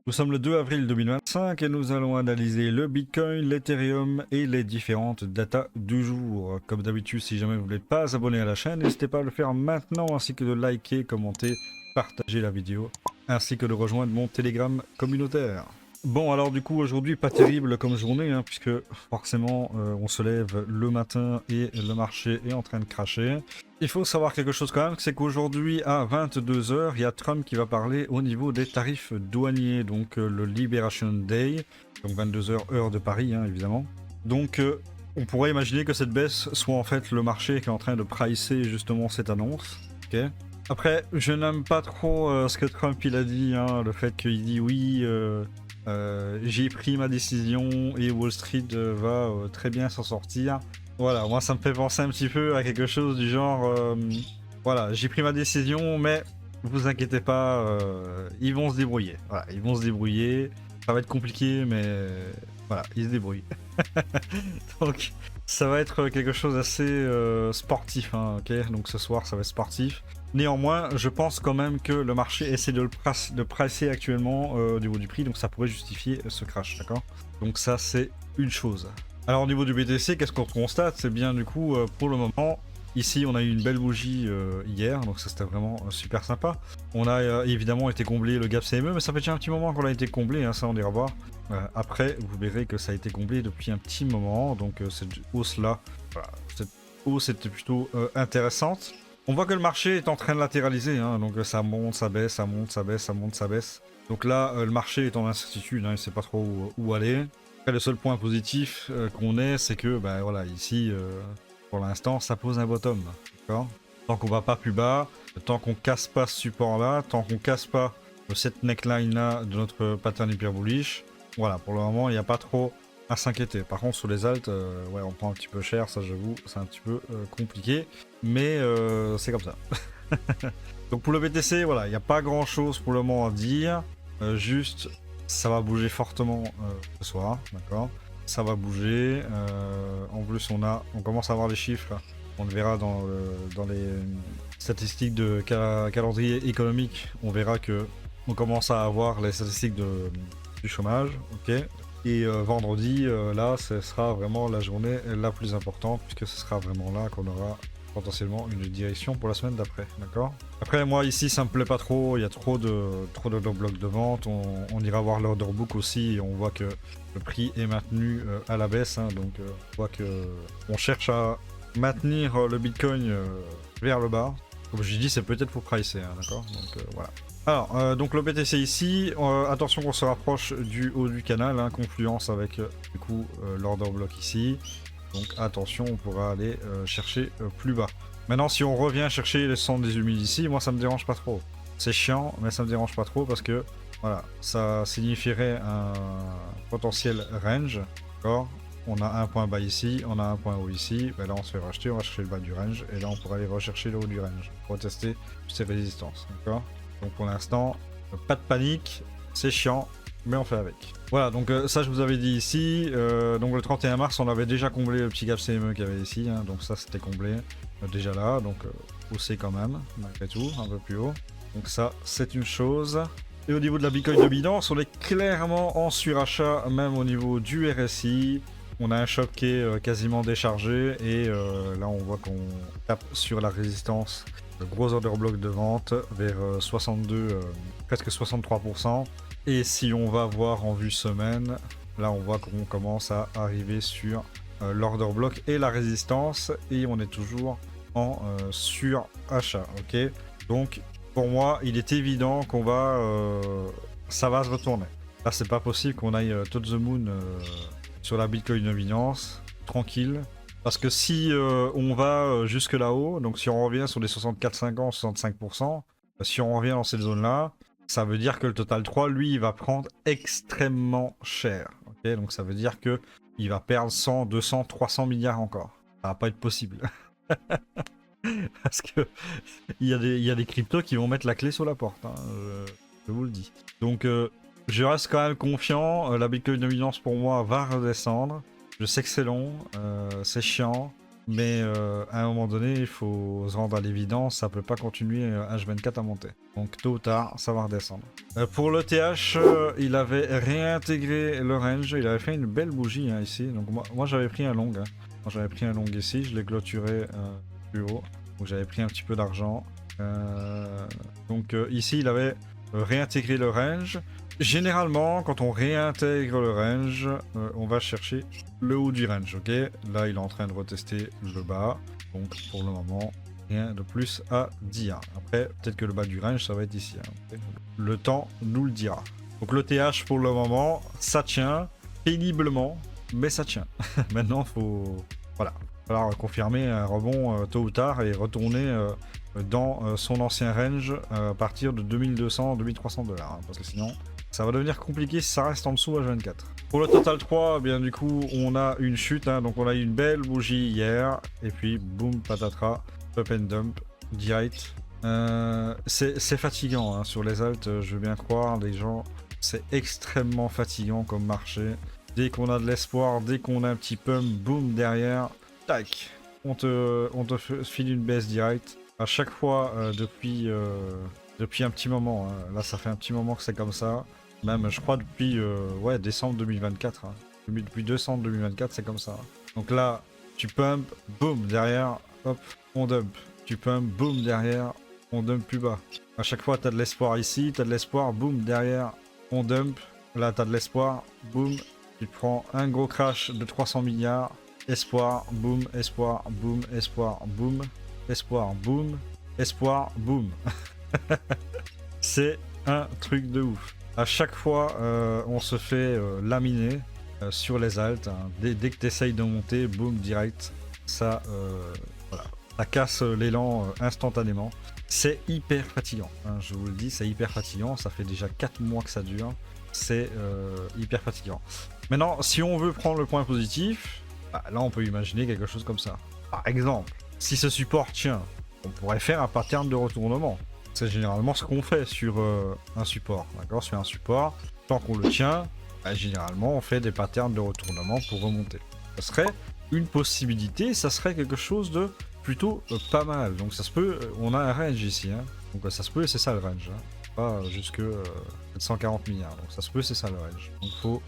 Nous sommes le 2 avril 2025 et nous allons analyser le Bitcoin, l'Ethereum et les différentes datas du jour. Comme d'habitude, si jamais vous n'êtes pas abonné à la chaîne, n'hésitez pas à le faire maintenant ainsi que de liker, commenter, partager la vidéo ainsi que de rejoindre mon Telegram communautaire. Bon, alors du coup aujourd'hui pas terrible comme journée puisque forcément on se lève le matin et le marché est en train de cracher. Il faut savoir quelque chose quand même, c'est qu'aujourd'hui à 22 h, il y a Trump qui va parler au niveau des tarifs douaniers, donc le Liberation Day, donc 22 h heure de Paris évidemment. Donc on pourrait imaginer que cette baisse soit en fait le marché qui est en train de pricer justement cette annonce. Ok. Après, je n'aime pas trop ce que Trump il a dit, le fait qu'il dit oui, j'ai pris ma décision et Wall Street va très bien s'en sortir. Voilà, moi ça me fait penser un petit peu à quelque chose du genre, voilà, j'ai pris ma décision, mais vous inquiétez pas, ils vont se débrouiller. Voilà, ils vont se débrouiller. Ça va être compliqué, mais voilà, ils se débrouillent. Donc, ça va être quelque chose d'assez sportif, ok. Donc ce soir, ça va être sportif. Néanmoins, je pense quand même que le marché essaie de le pricer actuellement au niveau du prix, donc ça pourrait justifier ce crash, d'accord. Donc ça, c'est une chose. Alors au niveau du BTC, qu'est-ce qu'on constate? C'est bien du coup, pour le moment, ici on a eu une belle bougie hier, donc ça c'était vraiment super sympa. On a évidemment été comblé le gap CME, mais ça fait déjà un petit moment qu'on a été comblé, ça on ira voir. Après, vous verrez que ça a été comblé depuis un petit moment, donc cette hausse-là, voilà, cette hausse était plutôt intéressante. On voit que le marché est en train de latéraliser, donc ça monte, ça baisse, ça monte, ça baisse, ça monte, ça baisse. Donc là, le marché est en incertitude, il ne sait pas trop où aller. Après, le seul point positif qu'on ait, c'est que, voilà, ici, pour l'instant, ça pose un bottom, d'accord. Tant qu'on va pas plus bas, tant qu'on casse pas ce support-là, tant qu'on casse pas cette neckline-là de notre pattern hyper bullish, voilà, pour le moment, il n'y a pas trop à s'inquiéter. Par contre, sur les alts, ouais, on prend un petit peu cher, ça j'avoue, c'est un petit peu compliqué, mais c'est comme ça. Donc pour le BTC, voilà, il n'y a pas grand chose pour le moment à dire, juste ça va bouger fortement ce soir, d'accord. Ça va bouger, en plus on commence à avoir les chiffres, on le verra dans les statistiques de calendrier économique, on verra que on commence à avoir les statistiques du chômage, ok. Et vendredi, là, ce sera vraiment la journée la plus importante, puisque ce sera vraiment là qu'on aura potentiellement une direction pour la semaine d'après, d'accord. Après, moi, ici, ça me plaît pas trop, il y a trop de blocs de vente, on ira voir l'order book aussi, et on voit que le prix est maintenu à la baisse, donc on voit que on cherche à maintenir le Bitcoin vers le bas. Comme je dis, c'est peut-être pour pricer, d'accord, donc voilà. Alors, donc le BTC ici, attention qu'on se rapproche du haut du canal, confluence avec du coup l'order block ici. Donc attention, on pourra aller chercher plus bas. Maintenant, si on revient chercher les 78 000 ici, moi ça me dérange pas trop. C'est chiant, mais ça me dérange pas trop parce que voilà, ça signifierait un potentiel range, d'accord. On a un point bas ici, on a un point haut ici. Là, on se fait racheter, on va chercher le bas du range et là, on pourra aller rechercher le haut du range pour tester ces résistances, d'accord. Donc pour l'instant, pas de panique, c'est chiant, mais on fait avec. Voilà, donc ça je vous avais dit ici, donc le 31 mars on avait déjà comblé le petit gap CME qu'il y avait ici, donc ça c'était comblé déjà là, donc haussé quand même, malgré tout, un peu plus haut. Donc ça c'est une chose. Et au niveau de la Bitcoin dominance, on est clairement en surachat, même au niveau du RSI. On a un choc qui est quasiment déchargé et là on voit qu'on tape sur la résistance. Le gros order block de vente vers 62, presque 63%. Et si on va voir en vue semaine, là on voit qu'on commence à arriver sur l'order block et la résistance. Et on est toujours en surachat, ok. Donc pour moi, il est évident qu'on va... ça va se retourner. Là c'est pas possible qu'on aille to the moon sur la Bitcoin dominance, tranquille. Parce que si on va jusque là-haut, donc si on revient sur les 64,50, 65%, si on revient dans cette zone-là, ça veut dire que le Total 3, lui, il va prendre extrêmement cher. Okay, donc ça veut dire que il va perdre 100, 200, 300 milliards encore. Ça va pas être possible. Parce que il y a des cryptos qui vont mettre la clé sur la porte, je vous le dis. Donc je reste quand même confiant. La Bitcoin dominance pour moi va redescendre. Je sais que c'est long, c'est chiant, Mais à un moment donné, il faut se rendre à l'évidence, ça peut pas continuer H24 à monter. Donc tôt ou tard, ça va redescendre. Pour le TH, il avait réintégré le range, il avait fait une belle bougie hein, ici. Donc moi j'avais pris un long. Hein. Moi j'avais pris un long ici, je l'ai clôturé plus haut. Donc j'avais pris un petit peu d'argent. Donc ici il avait réintégré le range. Généralement, quand on réintègre le range, on va chercher le haut du range, ok? Là, il est en train de retester le bas, donc pour le moment, rien de plus à dire. Après, peut-être que le bas du range, ça va être ici. Hein, okay? Le temps nous le dira. Donc le TH, pour le moment, ça tient péniblement, mais ça tient. Maintenant, voilà, il va falloir confirmer un rebond tôt ou tard et retourner dans son ancien range à partir de 2200-2300 $, hein, parce que sinon... ça va devenir compliqué si ça reste en dessous H24. Pour le Total 3, eh bien du coup, on a une chute. Hein, donc on a eu une belle bougie hier. Et puis, boum, patatras, up and dump, direct. C'est fatigant hein, sur les alts, je veux bien croire. Les gens, c'est extrêmement fatigant comme marché. Dès qu'on a de l'espoir, dès qu'on a un petit pump, boum, derrière, tac, on te file une baisse directe. À chaque fois, depuis un petit moment. Hein. Là, ça fait un petit moment que c'est comme ça. Même, je crois, depuis ouais, décembre 2024. Hein. Depuis décembre 2024, c'est comme ça. Hein. Donc là, tu pump, boum, derrière, hop, on dump. Tu pump, boum, derrière, on dump plus bas. À chaque fois, tu as de l'espoir ici, tu as de l'espoir, boum, derrière, on dump. Là, tu as de l'espoir, boum, tu prends un gros crash de 300 milliards. Espoir, boum, espoir, boum, espoir, boum, espoir, boum, espoir, boum. C'est un truc de ouf. À chaque fois, on se fait laminer sur les alts. Hein. Dès que tu essayes de monter, boum, direct. Ça, voilà. Ça casse l'élan instantanément. C'est hyper fatigant. Hein, je vous le dis, c'est hyper fatigant. Ça fait déjà 4 mois que ça dure. C'est hyper fatigant. Maintenant, si on veut prendre le point positif, bah, là, on peut imaginer quelque chose comme ça. Par exemple, si ce support tient, on pourrait faire un pattern de retournement. C'est généralement ce qu'on fait sur un support. D'accord, sur un support, tant qu'on le tient, bah, généralement on fait des patterns de retournement pour remonter. Ça serait une possibilité, ça serait quelque chose de plutôt pas mal. Donc ça se peut, on a un range ici. Hein. Donc ça se peut, c'est ça le range. Hein. Pas jusque 740 milliards. Donc ça se peut, c'est ça le range. Donc faut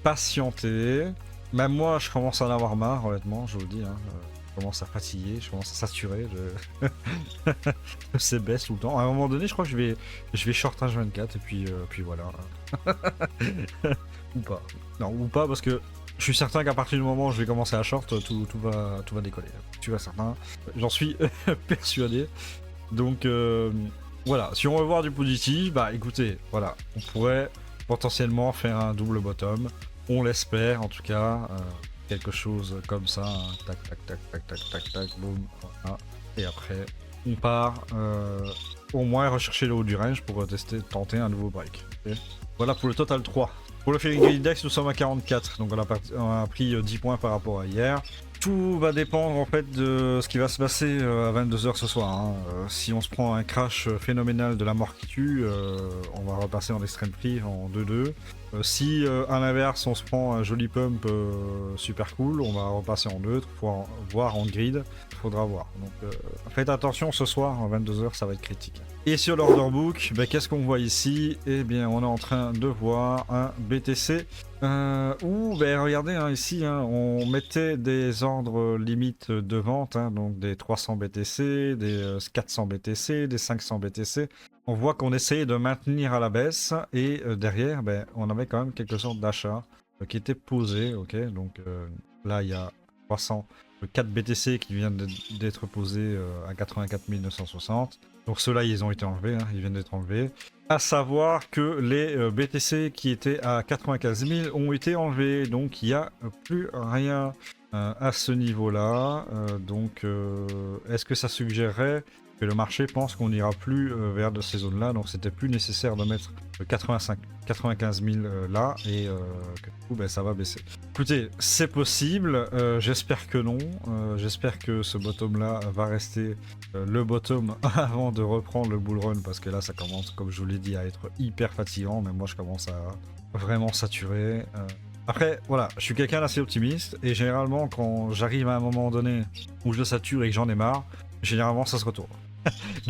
patienter. Même moi, je commence à en avoir marre, honnêtement, je vous le dis. Hein. Je commence à fatiguer, je commence à saturer. C'est baisse tout le temps. À un moment donné, je crois que je vais short H24 et puis voilà. Ou pas. Non, ou pas parce que je suis certain qu'à partir du moment où je vais commencer à short, tout va décoller. Tu vas certain. J'en suis persuadé. Donc voilà, si on veut voir du positif, bah écoutez, voilà, on pourrait potentiellement faire un double bottom. On l'espère en tout cas. Quelque chose comme ça, hein. Tac, tac, tac, tac, tac, tac, tac, boum, voilà. Et après, on part au moins rechercher le haut du range pour tenter un nouveau break. Okay. Voilà pour le Total 3. Pour le Feeling Index, nous sommes à 44, donc on a pris 10 points par rapport à hier. Tout va dépendre en fait de ce qui va se passer à 22 h ce soir. Hein. Si on se prend un crash phénoménal de la mort qui tue, on va repasser en extreme free en 2-2. Si à l'inverse on se prend un joli pump super cool, on va repasser en neutre, voire en grid, faudra voir. Donc faites attention ce soir, à 22 h ça va être critique. Et sur l'order book, ben, qu'est-ce qu'on voit ici? Eh bien on est en train de voir un BTC où ben, regardez hein, ici hein, on mettait des ordres limites de vente, hein, donc des 300 BTC, des 400 BTC, des 500 BTC. On voit qu'on essayait de maintenir à la baisse et derrière, ben, on avait quand même quelque sorte d'achat qui était posé. Ok, donc là il y a 304 BTC qui viennent d'être posés à 84 960. Donc ceux-là ils ont été enlevés, hein, ils viennent d'être enlevés. À savoir que les BTC qui étaient à 95 000 ont été enlevés, donc il n'y a plus rien à ce niveau-là. Donc est-ce que ça suggérerait que le marché pense qu'on n'ira plus vers de ces zones-là, donc c'était plus nécessaire de mettre 95 000 là et que du coup ben, ça va baisser. Écoutez, c'est possible, j'espère que non, j'espère que ce bottom-là va rester le bottom avant de reprendre le bull run parce que là ça commence, comme je vous l'ai dit, à être hyper fatigant, mais moi je commence à vraiment saturer. Après, voilà, je suis quelqu'un d'assez optimiste et généralement, quand j'arrive à un moment donné où je le sature et que j'en ai marre, généralement ça se retourne.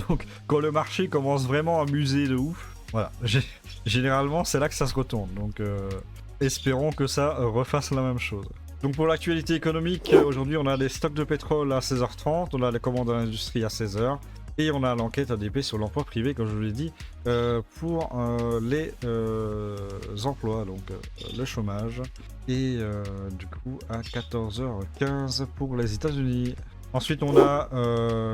Donc, quand le marché commence vraiment à muser de ouf, voilà, généralement c'est là que ça se retourne. Donc, espérons que ça refasse la même chose. Donc, pour l'actualité économique, aujourd'hui, on a les stocks de pétrole à 16h30, on a les commandes de l'industrie à 16h. Et on a l'enquête ADP sur l'emploi privé, comme je vous l'ai dit, pour les emplois, donc le chômage. Et du coup, à 14h15 pour les États-Unis. Ensuite, on a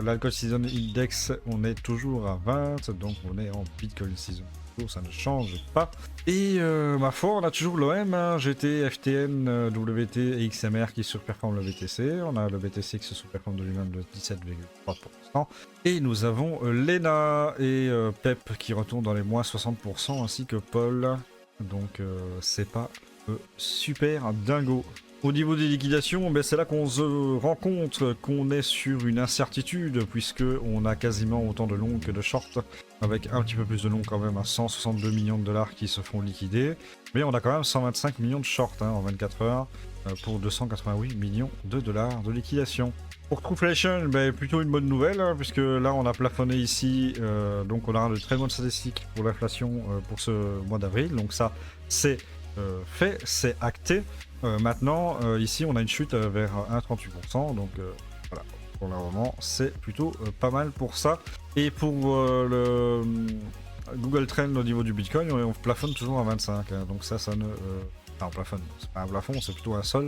l'Alcohol Season Index, on est toujours à 20, donc on est en Bitcoin Season. Ça ne change pas. Et ma foi, on a toujours l'OM, hein, GT, FTN, WT et XMR qui surperforment le BTC. On a le BTC qui se surperforme de lui-même de 17,3%. Et nous avons Lena et Pep qui retournent dans les moins 60%, ainsi que Paul. Donc c'est pas super dingo. Au niveau des liquidations, ben c'est là qu'on se rend compte qu'on est sur une incertitude, puisque on a quasiment autant de longs que de shorts, avec un petit peu plus de longs quand même à 162 millions de dollars qui se font liquider. Mais on a quand même 125 millions de shorts en 24 heures pour 288 millions de dollars de liquidation. Pour Trueflation, ben, plutôt une bonne nouvelle, hein, puisque là on a plafonné ici, donc on a de très bonnes statistiques pour l'inflation pour ce mois d'avril, donc ça c'est fait, c'est acté. Maintenant, ici, on a une chute vers 1,38%, donc voilà, pour le moment, c'est plutôt pas mal pour ça. Et pour le Google Trend au niveau du Bitcoin, on plafonne toujours à 25, hein, donc ça ne... Enfin, on plafonne, c'est pas un plafond, c'est plutôt un sol.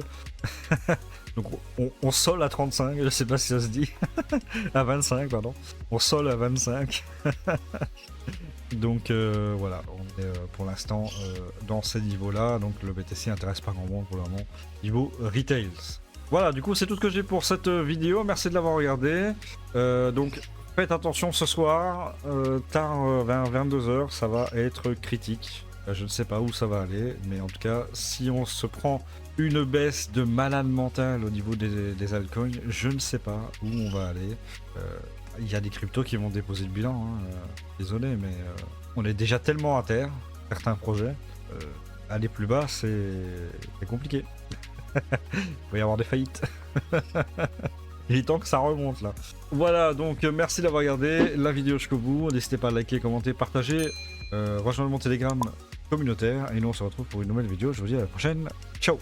Donc on sol à 35, je sais pas si ça se dit. À 25, pardon. On sol à 25. Donc voilà, on est pour l'instant dans ces niveaux-là. Donc le BTC intéresse pas grand monde pour le moment. Niveau retails. Voilà, du coup c'est tout ce que j'ai pour cette vidéo. Merci de l'avoir regardé. Donc faites attention ce soir, tard vers 22h, ça va être critique. Je ne sais pas où ça va aller, mais en tout cas, si on se prend une baisse de malade mental au niveau des altcoins, je ne sais pas où on va aller. Il y a des cryptos qui vont déposer le bilan, hein. Désolé, mais on est déjà tellement à terre, certains projets. Aller plus bas, c'est compliqué. Il va y avoir des faillites. Il est temps que ça remonte là. Voilà, donc merci d'avoir regardé la vidéo jusqu'au bout. N'hésitez pas à liker, commenter, partager, rejoindre mon Telegram communautaire. Et nous on se retrouve pour une nouvelle vidéo. Je vous dis à la prochaine. Ciao!